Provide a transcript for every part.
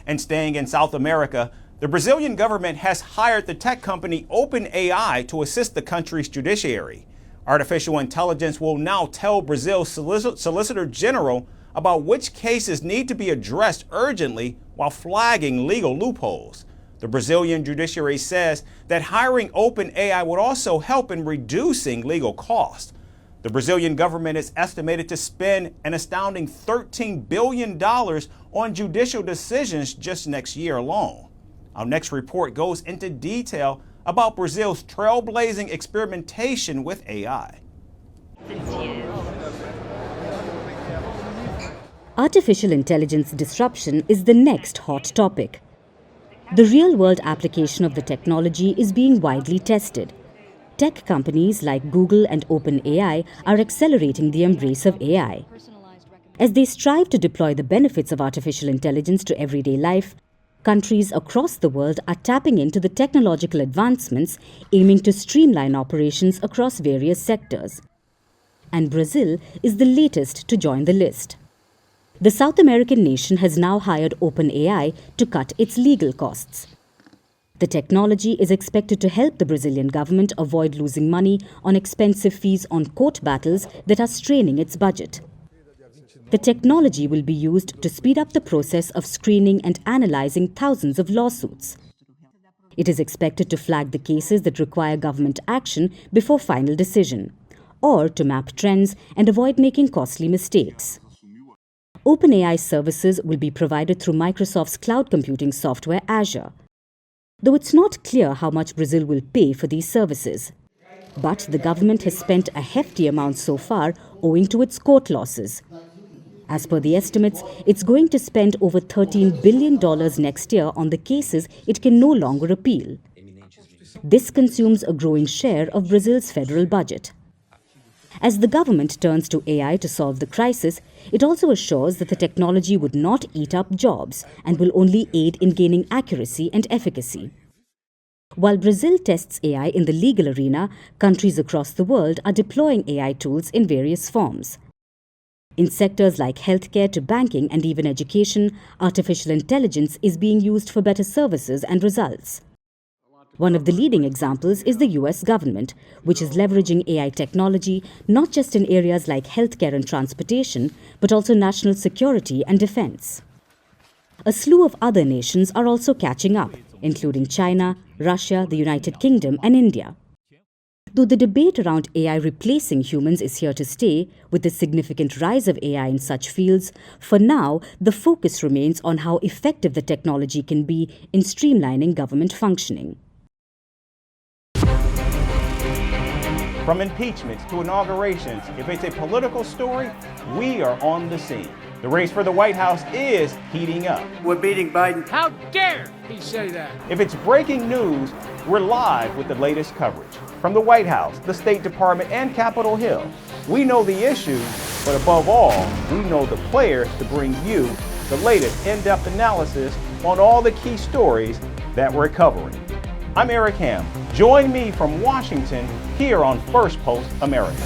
And staying in South America, the Brazilian government has hired the tech company OpenAI to assist the country's judiciary. Artificial intelligence will now tell Brazil's Solicitor General about which cases need to be addressed urgently while flagging legal loopholes. The Brazilian judiciary says that hiring OpenAI would also help in reducing legal costs. The Brazilian government is estimated to spend an astounding $13 billion on judicial decisions just next year alone. Our next report goes into detail about Brazil's trailblazing experimentation with AI. Artificial intelligence disruption is the next hot topic. The real-world application of the technology is being widely tested. Tech companies like Google and OpenAI are accelerating the embrace of AI. As they strive to deploy the benefits of artificial intelligence to everyday life, countries across the world are tapping into the technological advancements, aiming to streamline operations across various sectors. And Brazil is the latest to join the list. The South American nation has now hired OpenAI to cut its legal costs. The technology is expected to help the Brazilian government avoid losing money on expensive fees on court battles that are straining its budget. The technology will be used to speed up the process of screening and analyzing thousands of lawsuits. It is expected to flag the cases that require government action before final decision, or to map trends and avoid making costly mistakes. OpenAI services will be provided through Microsoft's cloud computing software Azure, though it's not clear how much Brazil will pay for these services. But the government has spent a hefty amount so far owing to its court losses. As per the estimates, it's going to spend over $13 billion next year on the cases it can no longer appeal. This consumes a growing share of Brazil's federal budget. As the government turns to AI to solve the crisis, it also assures that the technology would not eat up jobs and will only aid in gaining accuracy and efficacy. While Brazil tests AI in the legal arena, countries across the world are deploying AI tools in various forms. In sectors like healthcare to banking and even education, artificial intelligence is being used for better services and results. One of the leading examples is the US government, which is leveraging AI technology not just in areas like healthcare and transportation, but also national security and defense. A slew of other nations are also catching up, including China, Russia, the United Kingdom, and India. Though the debate around AI replacing humans is here to stay, with the significant rise of AI in such fields, for now, the focus remains on how effective the technology can be in streamlining government functioning. From impeachments to inaugurations, if it's a political story, we are on the scene. The race for the White House is heating up. We're beating Biden. How dare he say that? If it's breaking news, we're live with the latest coverage. From the White House, the State Department, and Capitol Hill, we know the issues, but above all, we know the players to bring you the latest in-depth analysis on all the key stories that we're covering. I'm Eric Ham. Join me from Washington here on Firstpost America.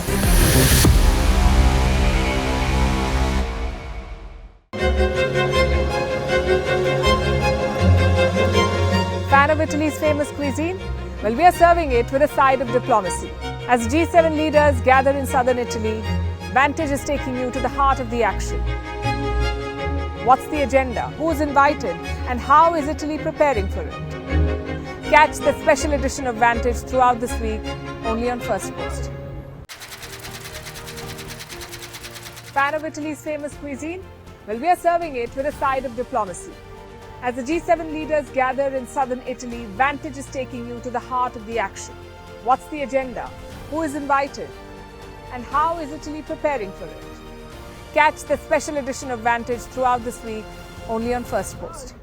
Fan of Italy's famous cuisine? Well, we are serving it with a side of diplomacy. As G7 leaders gather in southern Italy, Vantage is taking you to the heart of the action. What's the agenda? Who's invited? And how is Italy preparing for it? Catch the special edition of Vantage throughout this week, only on Firstpost. Fan of Italy's famous cuisine? Well, we are serving it with a side of diplomacy. As the G7 leaders gather in southern Italy, Vantage is taking you to the heart of the action. What's the agenda? Who is invited? And how is Italy preparing for it? Catch the special edition of Vantage throughout this week, only on Firstpost.